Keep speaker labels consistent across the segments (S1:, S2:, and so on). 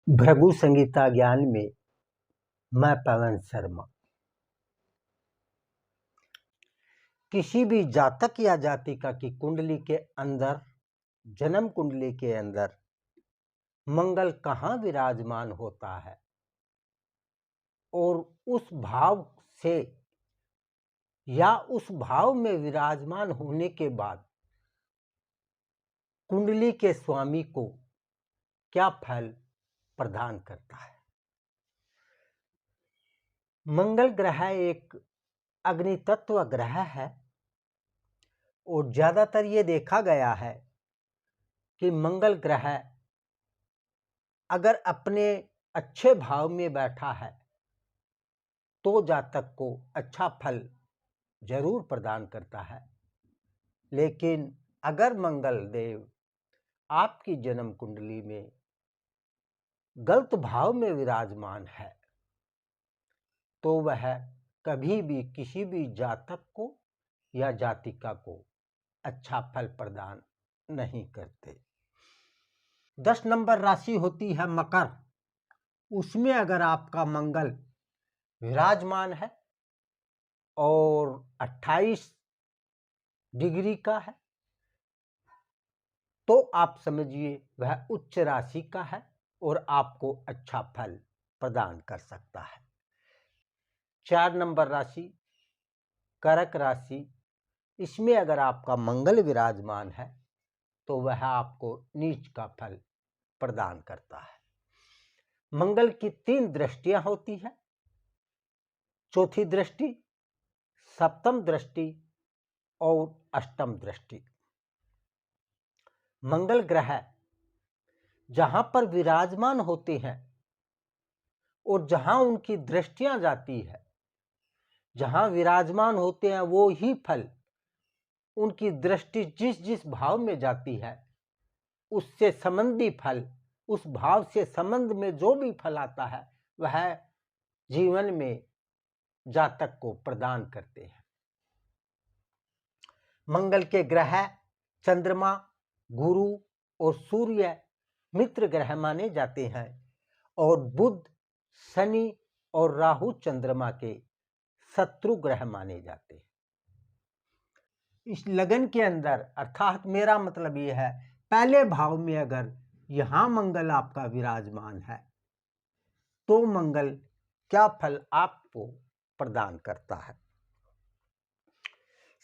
S1: भृगु संगीता ज्ञान में मैं पवन शर्मा। किसी भी जातक या जातिका की कुंडली के अंदर, जन्म कुंडली के अंदर मंगल कहाँ विराजमान होता है और उस भाव से या उस भाव में विराजमान होने के बाद कुंडली के स्वामी को क्या फल प्रदान करता है। मंगल ग्रह एक अग्नि तत्व ग्रह है और ज्यादातर ये देखा गया है कि मंगल ग्रह अगर अपने अच्छे भाव में बैठा है तो जातक को अच्छा फल जरूर प्रदान करता है, लेकिन अगर मंगल देव आपकी जन्म कुंडली में गलत भाव में विराजमान है तो वह कभी भी किसी भी जातक को या जातिका को अच्छा फल प्रदान नहीं करते। 10 नंबर राशि होती है मकर, उसमें अगर आपका मंगल विराजमान है और 28 डिग्री का है तो आप समझिए वह उच्च राशि का है और आपको अच्छा फल प्रदान कर सकता है। 4 नंबर राशि कर्क राशि, इसमें अगर आपका मंगल विराजमान है तो वह आपको नीच का फल प्रदान करता है। मंगल की 3 दृष्टियां होती है, चौथी दृष्टि, सप्तम दृष्टि और अष्टम दृष्टि। मंगल ग्रह जहां पर विराजमान होते हैं और जहां उनकी दृष्टियां जाती है, जहां विराजमान होते हैं वो ही फल उनकी दृष्टि जिस जिस भाव में जाती है उससे संबंधी फल, उस भाव से संबंध में जो भी फल आता है वह जीवन में जातक को प्रदान करते हैं। मंगल के ग्रह चंद्रमा, गुरु और सूर्य मित्र ग्रह माने जाते हैं और बुध, शनि और राहु चंद्रमा के शत्रु ग्रह माने जाते हैं। इस लगन के अंदर, अर्थात मेरा मतलब यह है, पहले भाव में अगर यहां मंगल आपका विराजमान है तो मंगल क्या फल आपको प्रदान करता है।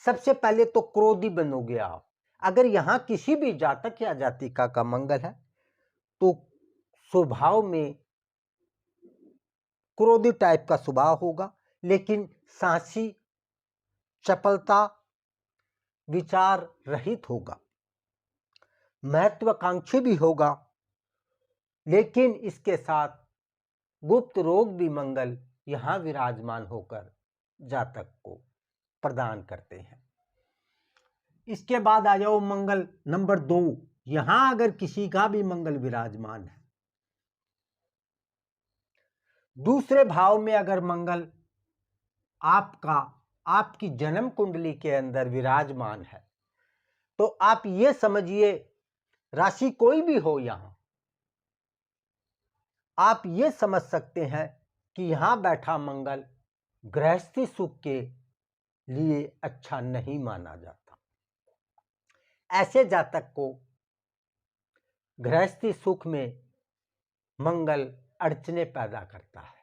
S1: सबसे पहले तो क्रोधी बनोगे आप। अगर यहां किसी भी जातक या जातिका का मंगल है तो स्वभाव में क्रोधी टाइप का स्वभाव होगा, लेकिन साहसी, चपलता, विचार रहित होगा, महत्वाकांक्षी भी होगा, लेकिन इसके साथ गुप्त रोग भी मंगल यहां विराजमान होकर जातक को प्रदान करते हैं। इसके बाद आ जाओ मंगल नंबर 2, यहां अगर किसी का भी मंगल विराजमान है, दूसरे भाव में अगर मंगल आपकी जन्म कुंडली के अंदर विराजमान है तो आप ये समझिए, राशि कोई भी हो, यहां आप ये समझ सकते हैं कि यहां बैठा मंगल गृहस्थी सुख के लिए अच्छा नहीं माना जाता। ऐसे जातक को गृहस्थी सुख में मंगल अड़चने पैदा करता है।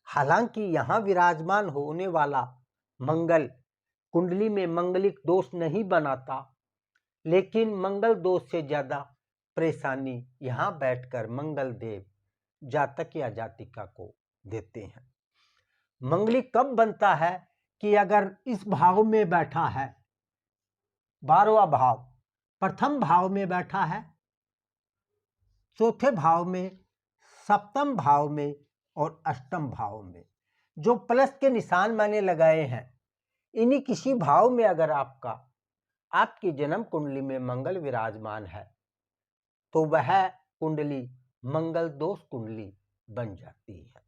S1: हालांकि यहां विराजमान होने वाला मंगल कुंडली में मंगलिक दोष नहीं बनाता, लेकिन मंगल दोष से ज्यादा परेशानी यहां बैठकर मंगल देव जातक या जातिका को देते हैं। मंगलिक कब बनता है कि अगर इस भाव में बैठा है, 12वां भाव, प्रथम भाव में बैठा है, चौथे भाव में, सप्तम भाव में और अष्टम भाव में, जो प्लस के निशान मैंने लगाए हैं, इन्हीं किसी भाव में अगर आपकी जन्म कुंडली में मंगल विराजमान है तो वह कुंडली मंगल दोष कुंडली बन जाती है।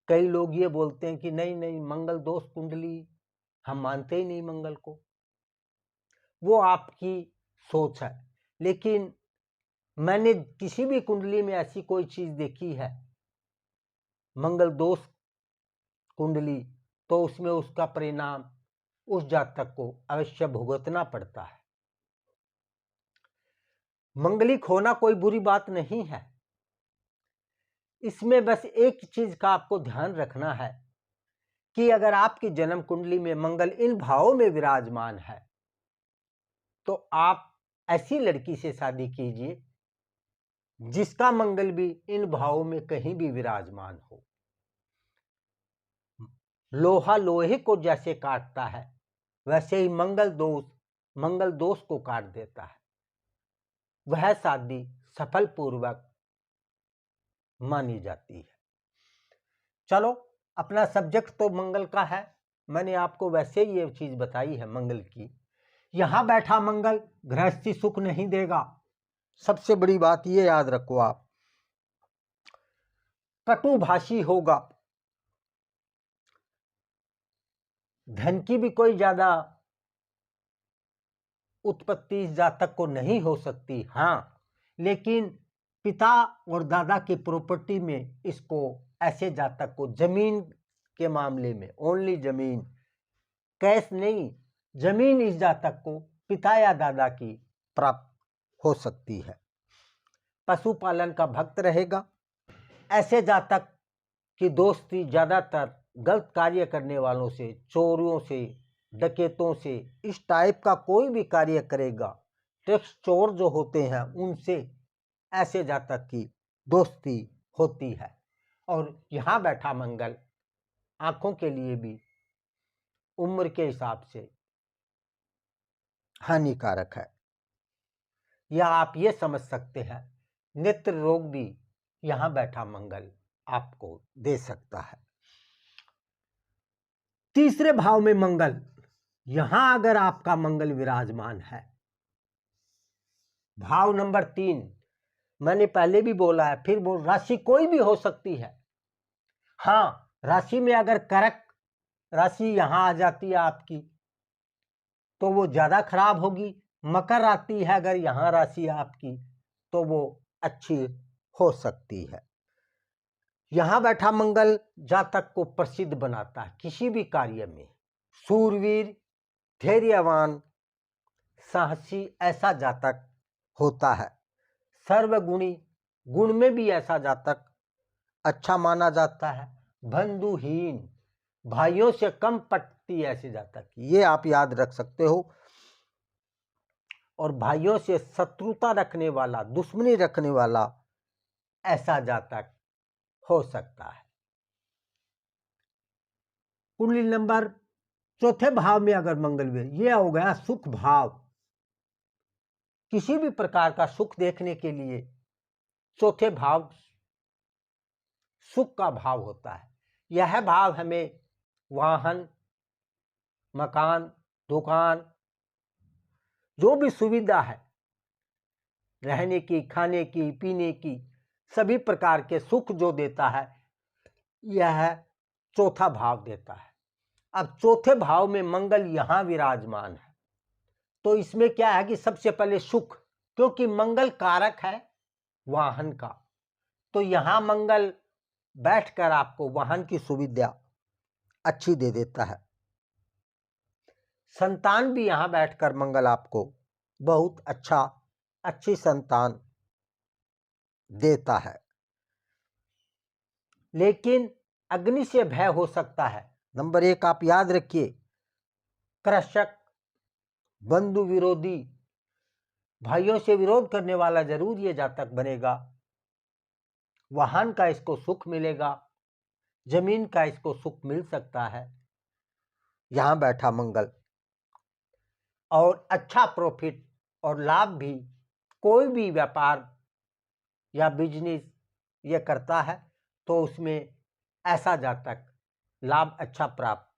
S1: कई लोग ये बोलते हैं कि नहीं नहीं, मंगल दोष कुंडली हम मानते ही नहीं मंगल को। वो आपकी सोच है, लेकिन मैंने किसी भी कुंडली में ऐसी कोई चीज देखी है मंगल दोष कुंडली, तो उसमें उसका परिणाम उस जातक को अवश्य भुगतना पड़ता है। मंगलिक होना कोई बुरी बात नहीं है, इसमें बस एक चीज का आपको ध्यान रखना है कि अगर आपकी जन्म कुंडली में मंगल इन भावों में विराजमान है तो आप ऐसी लड़की से शादी कीजिए जिसका मंगल भी इन भावों में कहीं भी विराजमान हो। लोहा लोहे को जैसे काटता है वैसे ही मंगल दोष को काट देता है। वह शादी सफल पूर्वक मानी जाती है। चलो, अपना सब्जेक्ट तो मंगल का है, मैंने आपको वैसे ही ये चीज बताई है मंगल की। यहां बैठा मंगल गृहस्थी सुख नहीं देगा, सबसे बड़ी बात ये याद रखो आप। कटुभाषी होगा, धन की भी कोई ज्यादा उत्पत्ति इस जातक को नहीं हो सकती, हाँ, लेकिन पिता और दादा की प्रॉपर्टी में इसको, ऐसे जातक को जमीन के मामले में, ओनली जमीन, कैश नहीं, जमीन इस जातक को पिता या दादा की प्राप्त हो सकती है। पशुपालन का भक्त रहेगा। ऐसे जातक की दोस्ती ज्यादातर गलत कार्य करने वालों से, चोरों से, डकैतों से, इस टाइप का कोई भी कार्य करेगा, टैक्स चोर जो होते हैं उनसे ऐसे जातक की दोस्ती होती है। और यहाँ बैठा मंगल आंखों के लिए भी उम्र के हिसाब से हानिकारक है, या आप ये समझ सकते हैं नेत्र रोग भी यहाँ बैठा मंगल आपको दे सकता है। तीसरे भाव में मंगल, यहां अगर आपका मंगल विराजमान है, भाव नंबर 3, मैंने पहले भी बोला है, फिर बोल, राशि कोई भी हो सकती है। हाँ, राशि में अगर कर्क राशि यहां आ जाती है आपकी तो वो ज्यादा खराब होगी। मकर आती है अगर यहां राशि आपकी तो वो अच्छी हो सकती है। यहां बैठा मंगल जातक को प्रसिद्ध बनाता है किसी भी कार्य में। सूरवीर, धैर्यवान, साहसी ऐसा जातक होता है। सर्वगुणी, गुण में भी ऐसा जातक अच्छा माना जाता है। बंधुहीन, भाइयों से कम पटती ऐसे जातक, ये आप याद रख सकते हो। और भाइयों से शत्रुता रखने वाला, दुश्मनी रखने वाला ऐसा जातक हो सकता है। कुंडली नंबर चौथे भाव में अगर मंगल में, यह हो गया सुख भाव। किसी भी प्रकार का सुख देखने के लिए चौथे भाव सुख का भाव होता है। यह भाव हमें वाहन, मकान, दुकान, जो भी सुविधा है रहने की, खाने की, पीने की, सभी प्रकार के सुख जो देता है यह चौथा भाव देता है। अब चौथे भाव में मंगल यहां विराजमान है तो इसमें क्या है कि सबसे पहले सुख, क्योंकि मंगल कारक है वाहन का, तो यहां मंगल बैठकर आपको वाहन की सुविधा अच्छी दे देता है। संतान भी यहां बैठकर मंगल आपको बहुत अच्छी संतान देता है। लेकिन अग्नि से भय हो सकता है। नंबर 1 आप याद रखिए, कृषक, बंधु विरोधी, भाइयों से विरोध करने वाला जरूर ये जातक बनेगा। वाहन का इसको सुख मिलेगा, जमीन का इसको सुख मिल सकता है यहां बैठा मंगल। और अच्छा प्रॉफिट और लाभ भी, कोई भी व्यापार या बिजनेस ये करता है तो उसमें ऐसा जातक लाभ अच्छा प्राप्त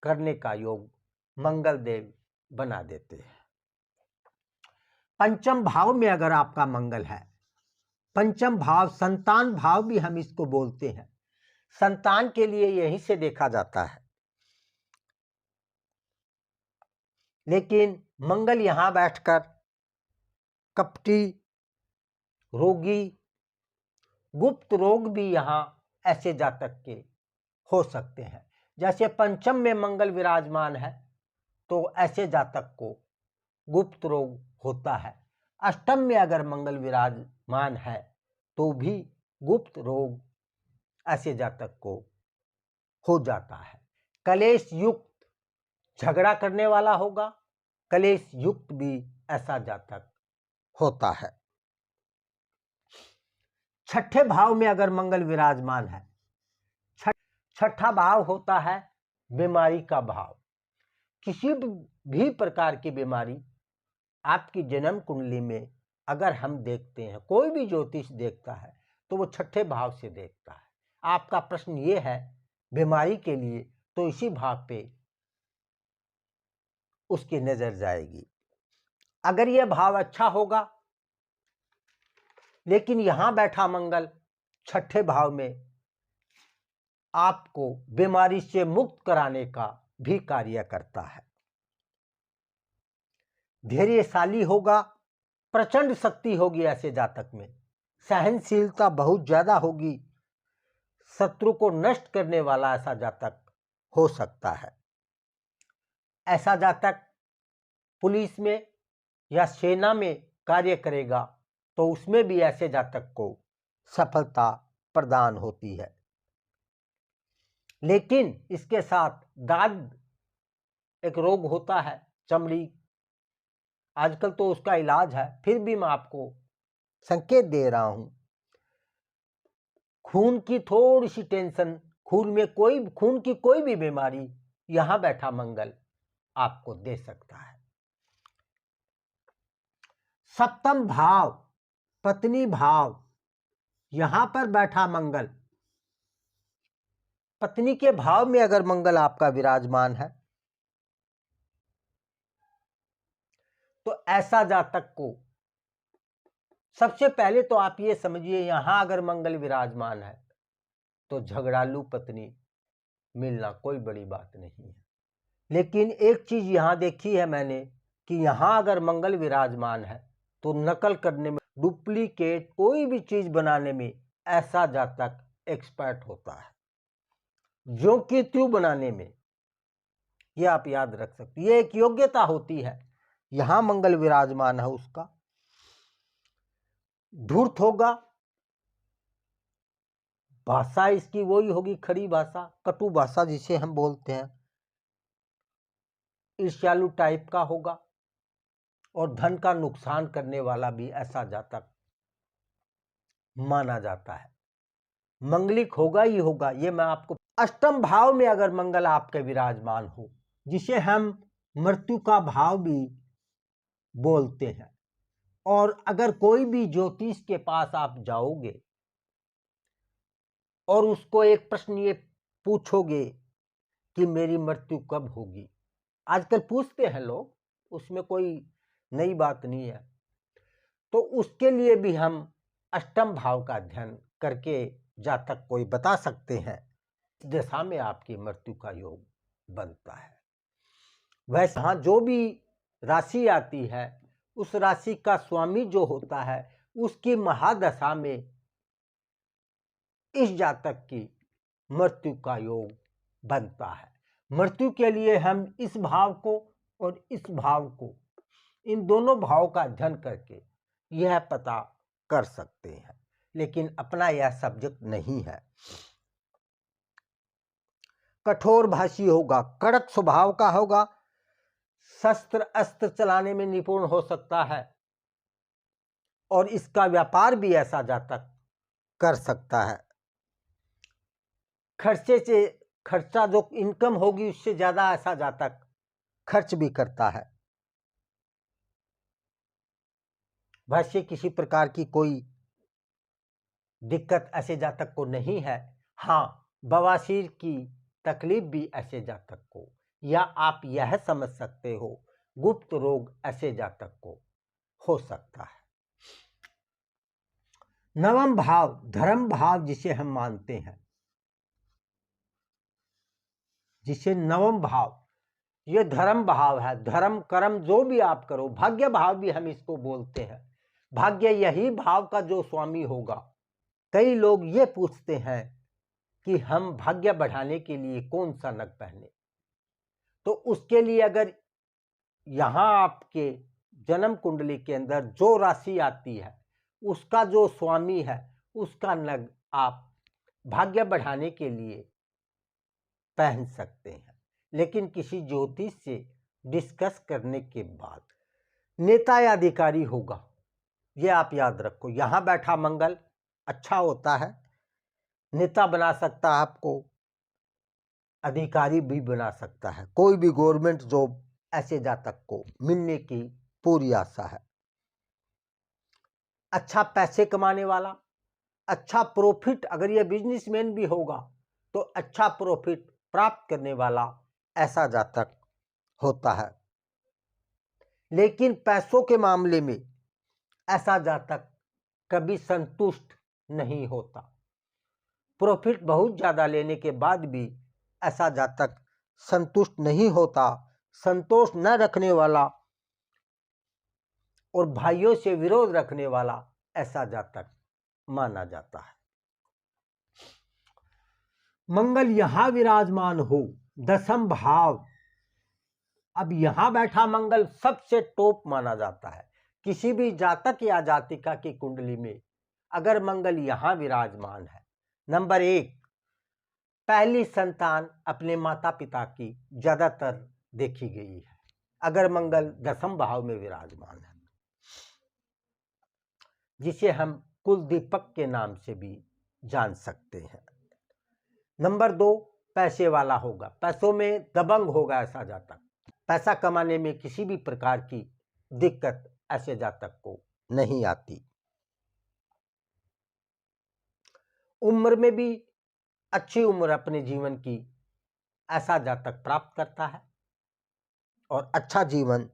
S1: करने का योग मंगल देव बना देते हैं। पंचम भाव में अगर आपका मंगल है, पंचम भाव संतान भाव भी हम इसको बोलते हैं, संतान के लिए यहीं से देखा जाता है। लेकिन मंगल यहां बैठकर कपटी, रोगी, गुप्त रोग भी यहाँ ऐसे जातक के हो सकते हैं। जैसे पंचम में मंगल विराजमान है तो ऐसे जातक को गुप्त रोग होता है। अष्टम में अगर मंगल विराजमान है तो भी गुप्त रोग ऐसे जातक को हो जाता है। कलेश युक्त झगड़ा करने वाला होगा, कलेश युक्त भी ऐसा जातक होता है। छठे भाव में अगर मंगल विराजमान है, छठा भाव होता है बीमारी का भाव। किसी भी प्रकार की बीमारी आपकी जन्म कुंडली में अगर हम देखते हैं, कोई भी ज्योतिष देखता है तो वो छठे भाव से देखता है। आपका प्रश्न ये है बीमारी के लिए, तो इसी भाव पे उसकी नजर जाएगी। अगर यह भाव अच्छा होगा, लेकिन यहां बैठा मंगल छठे भाव में आपको बीमारी से मुक्त कराने का भी कार्य करता है। धैर्यशाली होगा, प्रचंड शक्ति होगी ऐसे जातक में, सहनशीलता बहुत ज्यादा होगी, शत्रु को नष्ट करने वाला ऐसा जातक हो सकता है। ऐसा जातक पुलिस में या सेना में कार्य करेगा तो उसमें भी ऐसे जातक को सफलता प्रदान होती है। लेकिन इसके साथ दाद एक रोग होता है, चमड़ी, आजकल तो उसका इलाज है, फिर भी मैं आपको संकेत दे रहा हूं। खून की थोड़ी सी टेंशन, खून की कोई भी बीमारी यहां बैठा मंगल आपको दे सकता है। सप्तम भाव, पत्नी भाव, यहां पर बैठा मंगल, पत्नी के भाव में अगर मंगल आपका विराजमान है तो ऐसा जातक को सबसे पहले तो आप ये समझिए, यहां अगर मंगल विराजमान है तो झगड़ालू पत्नी मिलना कोई बड़ी बात नहीं है। लेकिन एक चीज यहां देखी है मैंने कि यहां अगर मंगल विराजमान है तो नकल करने में, डुप्लीकेट कोई भी चीज बनाने में ऐसा जातक एक्सपर्ट होता है, जो कि त्यों बनाने में, ये आप याद रख सकते, ये एक योग्यता होती है। यहां मंगल विराजमान है, उसका धूर्त होगा, भाषा इसकी वही होगी खड़ी भाषा, कटु भाषा जिसे हम बोलते हैं, ईर्ष्यालु टाइप का होगा, और धन का नुकसान करने वाला भी ऐसा जातक माना जाता है। मंगलिक होगा ही होगा, ये मैं आपको। अष्टम भाव में अगर मंगल आपके विराजमान हो, जिसे हम मृत्यु का भाव भी बोलते हैं, और अगर कोई भी ज्योतिष के पास आप जाओगे और उसको एक प्रश्न ये पूछोगे कि मेरी मृत्यु कब होगी, आजकल पूछते हैं लोग, उसमें कोई नई बात नहीं है, तो उसके लिए भी हम अष्टम भाव का अध्ययन करके जातक कोई बता सकते हैं इस दशा में आपकी मृत्यु का योग बनता है। वैसे हाँ, जो भी राशि आती है उस राशि का स्वामी जो होता है उसकी महादशा में इस जातक की मृत्यु का योग बनता है। मृत्यु के लिए हम इस भाव को और इस भाव को, इन दोनों भाव का अध्ययन करके यह पता कर सकते हैं, लेकिन अपना यह सब्जेक्ट नहीं है। कठोर भाषी होगा, कड़क स्वभाव का होगा, शस्त्र अस्त्र चलाने में निपुण हो सकता है, और इसका व्यापार भी ऐसा जातक कर सकता है। खर्चा जो इनकम होगी उससे ज्यादा ऐसा जातक खर्च भी करता है। वैसे किसी प्रकार की कोई दिक्कत ऐसे जातक को नहीं है। हाँ, बवासीर की तकलीफ भी ऐसे जातक को, या आप यह समझ सकते हो गुप्त रोग ऐसे जातक को हो सकता है। नवम भाव, धर्म भाव जिसे हम मानते हैं, जिसे नवम भाव, ये धर्म भाव है, धर्म कर्म जो भी आप करो, भाग्य भाव भी हम इसको बोलते हैं। भाग्य यही भाव का जो स्वामी होगा। कई लोग ये पूछते हैं कि हम भाग्य बढ़ाने के लिए कौन सा नग पहने, तो उसके लिए अगर यहाँ आपके जन्म कुंडली के अंदर जो राशि आती है उसका जो स्वामी है उसका नग आप भाग्य बढ़ाने के लिए पहन सकते हैं, लेकिन किसी ज्योतिष से डिस्कस करने के बाद। नेता या अधिकारी होगा, ये आप याद रखो। यहाँ बैठा मंगल अच्छा होता है, नेता बना सकता है आपको, अधिकारी भी बना सकता है। कोई भी गवर्नमेंट जॉब ऐसे जातक को मिलने की पूरी आशा है। अच्छा पैसे कमाने वाला, अच्छा प्रॉफिट, अगर ये बिजनेसमैन भी होगा तो अच्छा प्रॉफिट प्राप्त करने वाला ऐसा जातक होता है। लेकिन पैसों के मामले में ऐसा जातक कभी संतुष्ट नहीं होता। प्रॉफिट बहुत ज्यादा लेने के बाद भी ऐसा जातक संतुष्ट नहीं होता। संतोष न रखने वाला और भाइयों से विरोध रखने वाला ऐसा जातक माना जाता है। मंगल यहां विराजमान हो, दसम भाव। अब यहां बैठा मंगल सबसे टॉप माना जाता है। किसी भी जातक या जातिका की कुंडली में अगर मंगल यहां विराजमान है, नंबर 1, पहली संतान अपने माता पिता की ज्यादातर देखी गई है अगर मंगल दसम भाव में विराजमान है, जिसे हम कुल दीपक के नाम से भी जान सकते हैं। नंबर 2, पैसे वाला होगा, पैसों में दबंग होगा ऐसा जातक। पैसा कमाने में किसी भी प्रकार की दिक्कत ऐसे जातक को नहीं आती। उम्र में भी अच्छी उम्र अपने जीवन की ऐसा जातक प्राप्त करता है और अच्छा जीवन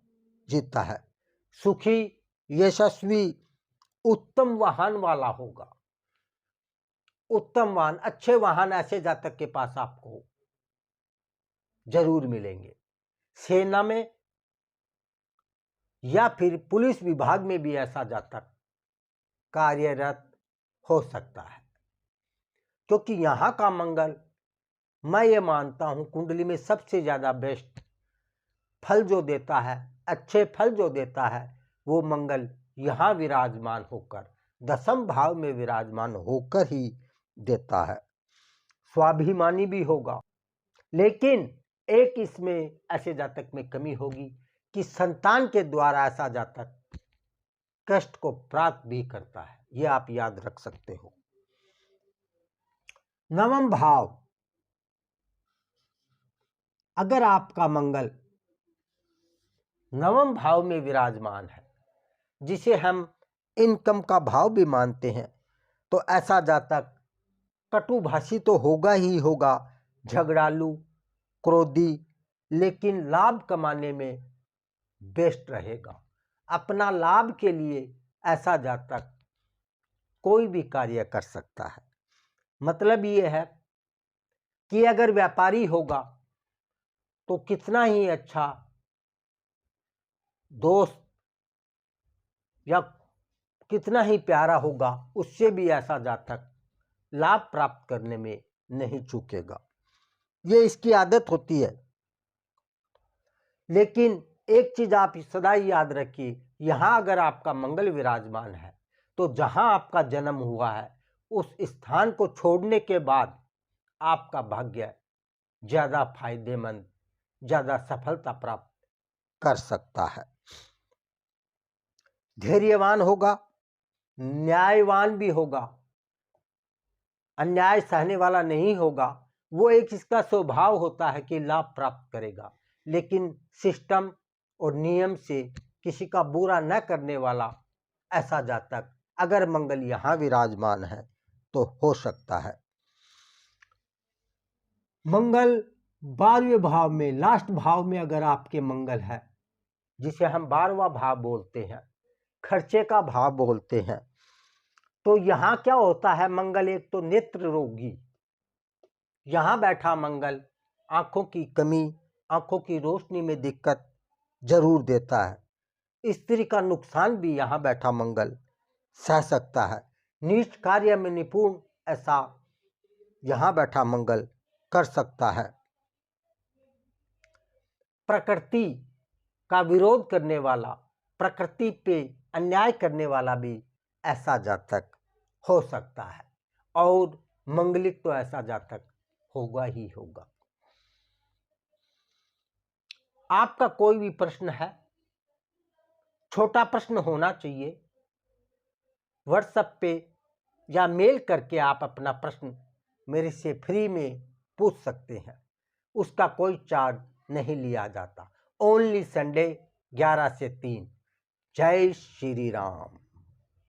S1: जीता है। सुखी, यशस्वी, उत्तम वाहन वाला होगा। उत्तम वाहन, अच्छे वाहन ऐसे जातक के पास आपको जरूर मिलेंगे। सेना में या फिर पुलिस विभाग में भी ऐसा जातक कार्यरत हो सकता है, क्योंकि यहां का मंगल मैं ये मानता हूं कुंडली में सबसे ज्यादा बेस्ट फल जो देता है, अच्छे फल जो देता है, वो मंगल यहां विराजमान होकर, दसम भाव में विराजमान होकर ही देता है। स्वाभिमानी भी होगा, लेकिन एक इसमें ऐसे जातक में कमी होगी कि संतान के द्वारा ऐसा जातक कष्ट को प्राप्त भी करता है। यह आप याद रख सकते हो। नवम भाव, अगर आपका मंगल नवम भाव में विराजमान है, जिसे हम इनकम का भाव भी मानते हैं, तो ऐसा जातक कटुभाषी तो होगा ही होगा, झगड़ालू, क्रोधी, लेकिन लाभ कमाने में बेस्ट रहेगा। अपना लाभ के लिए ऐसा जातक कोई भी कार्य कर सकता है। मतलब ये है कि अगर व्यापारी होगा तो कितना ही अच्छा दोस्त या कितना ही प्यारा होगा, उससे भी ऐसा जातक लाभ प्राप्त करने में नहीं चूकेगा। ये इसकी आदत होती है। लेकिन एक चीज आप सदा ही याद रखिए, यहां अगर आपका मंगल विराजमान है तो जहां आपका जन्म हुआ है उस स्थान को छोड़ने के बाद आपका भाग्य ज्यादा फायदेमंद, ज्यादा सफलता प्राप्त कर सकता है। धैर्यवान होगा, न्यायवान भी होगा, अन्याय सहने वाला नहीं होगा। वो एक इसका स्वभाव होता है कि लाभ प्राप्त करेगा, लेकिन सिस्टम और नियम से किसी का बुरा न करने वाला ऐसा जातक अगर मंगल यहां विराजमान है तो हो सकता है। मंगल 12वें भाव में, लास्ट भाव में अगर आपके मंगल है, जिसे हम 12वां भाव बोलते हैं, खर्चे का भाव बोलते हैं, तो यहां क्या होता है, मंगल एक तो नेत्र रोगी, यहां बैठा मंगल आंखों की कमी, आंखों की रोशनी में दिक्कत जरूर देता है। स्त्री का नुकसान भी यहां बैठा मंगल सह सकता है। नीच कार्य में निपुण ऐसा यहाँ बैठा मंगल कर सकता है। प्रकृति का विरोध करने वाला, प्रकृति पे अन्याय करने वाला भी ऐसा जातक हो सकता है, और मंगलिक तो ऐसा जातक होगा ही होगा। आपका कोई भी प्रश्न है, छोटा प्रश्न होना चाहिए, व्हाट्सएप पे या मेल करके आप अपना प्रश्न मेरे से फ्री में पूछ सकते हैं। उसका कोई चार्ज नहीं लिया जाता। ओनली संडे 11 से 3। जय श्री राम।